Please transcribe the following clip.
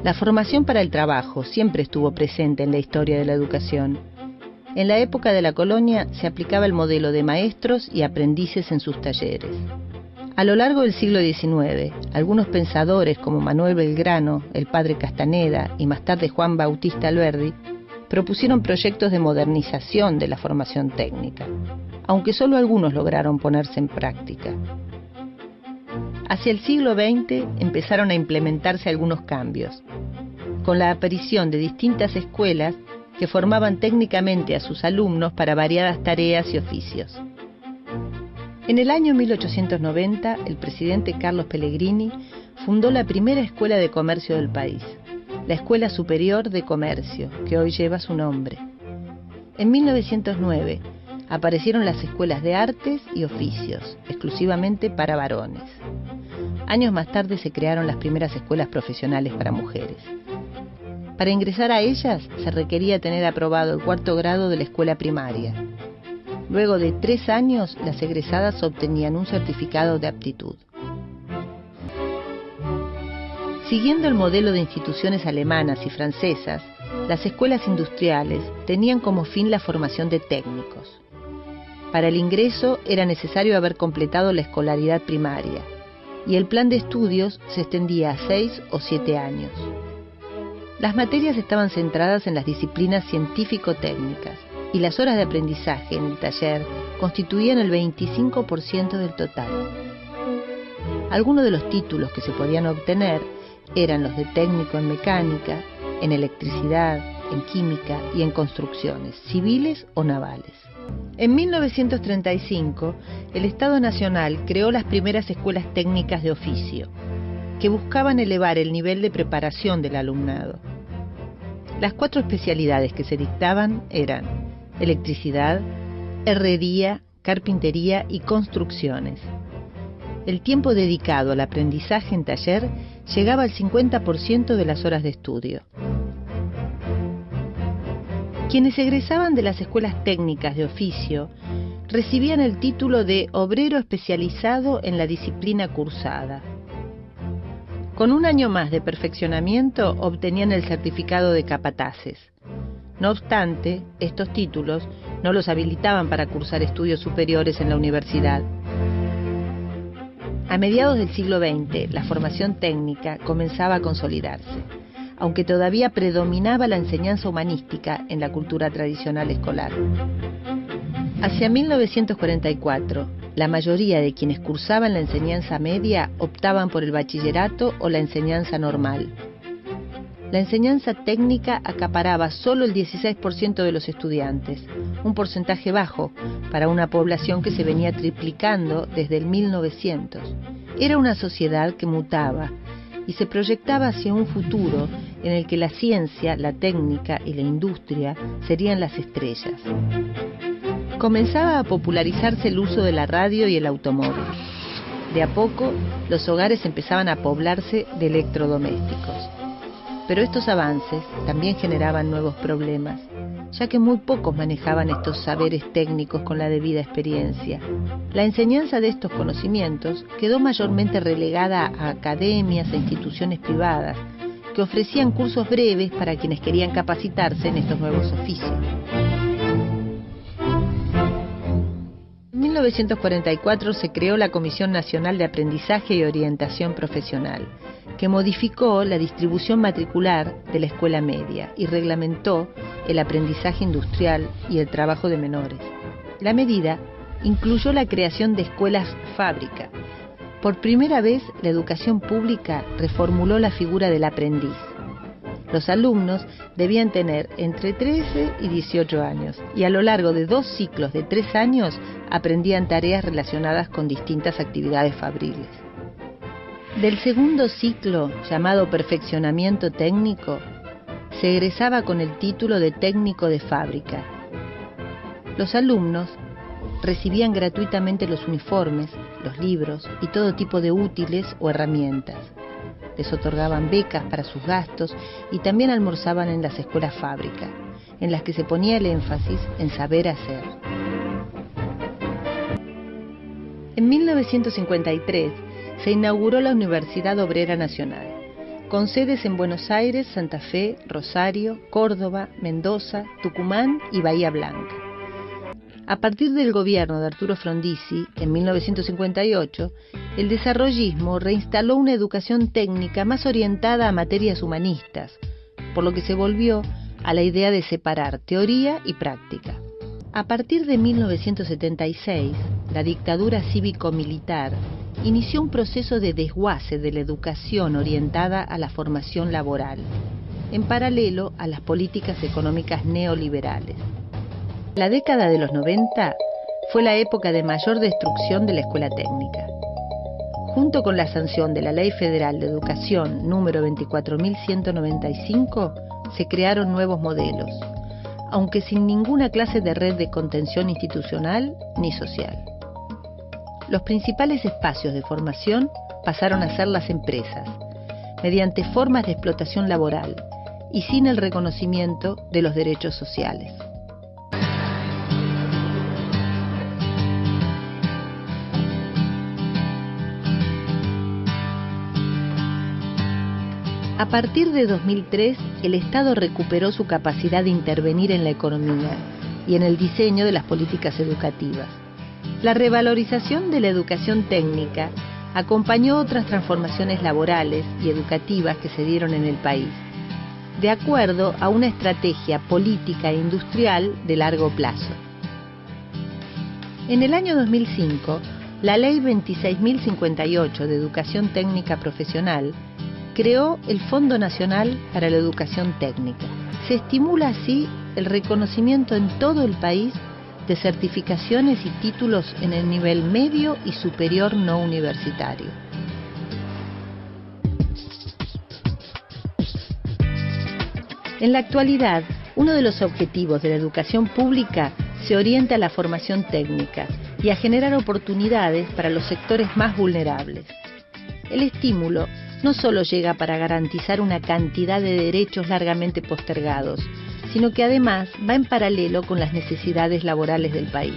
La formación para el trabajo siempre estuvo presente en la historia de la educación. En la época de la colonia se aplicaba el modelo de maestros y aprendices en sus talleres. A lo largo del siglo XIX, algunos pensadores como Manuel Belgrano, el padre Castaneda y más tarde Juan Bautista Alberdi propusieron proyectos de modernización de la formación técnica, aunque solo algunos lograron ponerse en práctica. Hacia el siglo XX empezaron a implementarse algunos cambios, con la aparición de distintas escuelas que formaban técnicamente a sus alumnos para variadas tareas y oficios. En el año 1890, el presidente Carlos Pellegrini fundó la primera escuela de comercio del país, la Escuela Superior de Comercio, que hoy lleva su nombre. En 1909 aparecieron las escuelas de artes y oficios, exclusivamente para varones. Años más tarde se crearon las primeras escuelas profesionales para mujeres. Para ingresar a ellas se requería tener aprobado el 4º grado de la escuela primaria. Luego de 3 años, las egresadas obtenían un certificado de aptitud. Siguiendo el modelo de instituciones alemanas y francesas, las escuelas industriales tenían como fin la formación de técnicos. Para el ingreso era necesario haber completado la escolaridad primaria, y el plan de estudios se extendía a 6 o 7 años. Las materias estaban centradas en las disciplinas científico-técnicas, y las horas de aprendizaje en el taller constituían el 25% del total. Algunos de los títulos que se podían obtener eran los de técnico en mecánica, en electricidad, en química y en construcciones, civiles o navales. En 1935, el Estado Nacional creó las primeras escuelas técnicas de oficio, que buscaban elevar el nivel de preparación del alumnado. Las 4 especialidades que se dictaban eran electricidad, herrería, carpintería y construcciones. El tiempo dedicado al aprendizaje en taller llegaba al 50% de las horas de estudio. Quienes egresaban de las escuelas técnicas de oficio recibían el título de obrero especializado en la disciplina cursada. Con un año más de perfeccionamiento obtenían el certificado de capataces. No obstante, estos títulos no los habilitaban para cursar estudios superiores en la universidad. A mediados del siglo XX, la formación técnica comenzaba a consolidarse, aunque todavía predominaba la enseñanza humanística en la cultura tradicional escolar. Hacia 1944, la mayoría de quienes cursaban la enseñanza media optaban por el bachillerato o la enseñanza normal. La enseñanza técnica acaparaba solo el 16% de los estudiantes, un porcentaje bajo para una población que se venía triplicando desde el 1900. Era una sociedad que mutaba y se proyectaba hacia un futuro en el que la ciencia, la técnica y la industria serían las estrellas. Comenzaba a popularizarse el uso de la radio y el automóvil. De a poco, los hogares empezaban a poblarse de electrodomésticos. Pero estos avances también generaban nuevos problemas, ya que muy pocos manejaban estos saberes técnicos con la debida experiencia. La enseñanza de estos conocimientos quedó mayormente relegada a academias e instituciones privadas, que ofrecían cursos breves para quienes querían capacitarse en estos nuevos oficios. En 1944 se creó la Comisión Nacional de Aprendizaje y Orientación Profesional, que modificó la distribución matricular de la escuela media y reglamentó el aprendizaje industrial y el trabajo de menores. La medida incluyó la creación de escuelas fábrica. Por primera vez, la educación pública reformuló la figura del aprendiz. Los alumnos debían tener entre 13 y 18 años y a lo largo de 2 ciclos de 3 años aprendían tareas relacionadas con distintas actividades fabriles. Del segundo ciclo, llamado perfeccionamiento técnico, se egresaba con el título de técnico de fábrica. Los alumnos recibían gratuitamente los uniformes, los libros y todo tipo de útiles o herramientas. Les otorgaban becas para sus gastos y también almorzaban en las escuelas fábrica, en las que se ponía el énfasis en saber hacer. En 1953 se inauguró la Universidad Obrera Nacional, con sedes en Buenos Aires, Santa Fe, Rosario, Córdoba, Mendoza, Tucumán y Bahía Blanca. A partir del gobierno de Arturo Frondizi, en 1958, el desarrollismo reinstaló una educación técnica más orientada a materias humanistas, por lo que se volvió a la idea de separar teoría y práctica. A partir de 1976, la dictadura cívico-militar inició un proceso de desguace de la educación orientada a la formación laboral, en paralelo a las políticas económicas neoliberales. La década de los 90 fue la época de mayor destrucción de la escuela técnica. Junto con la sanción de la Ley Federal de Educación número 24.195, se crearon nuevos modelos, aunque sin ninguna clase de red de contención institucional ni social. Los principales espacios de formación pasaron a ser las empresas, mediante formas de explotación laboral y sin el reconocimiento de los derechos sociales. A partir de 2003, el Estado recuperó su capacidad de intervenir en la economía y en el diseño de las políticas educativas. La revalorización de la educación técnica acompañó otras transformaciones laborales y educativas que se dieron en el país, de acuerdo a una estrategia política e industrial de largo plazo. En el año 2005, la Ley 26.058 de Educación Técnica Profesional creó el Fondo Nacional para la Educación Técnica. Se estimula así el reconocimiento en todo el país de certificaciones y títulos en el nivel medio y superior no universitario. En la actualidad, uno de los objetivos de la educación pública se orienta a la formación técnica y a generar oportunidades para los sectores más vulnerables. El estímulo no solo llega para garantizar una cantidad de derechos largamente postergados, sino que además va en paralelo con las necesidades laborales del país.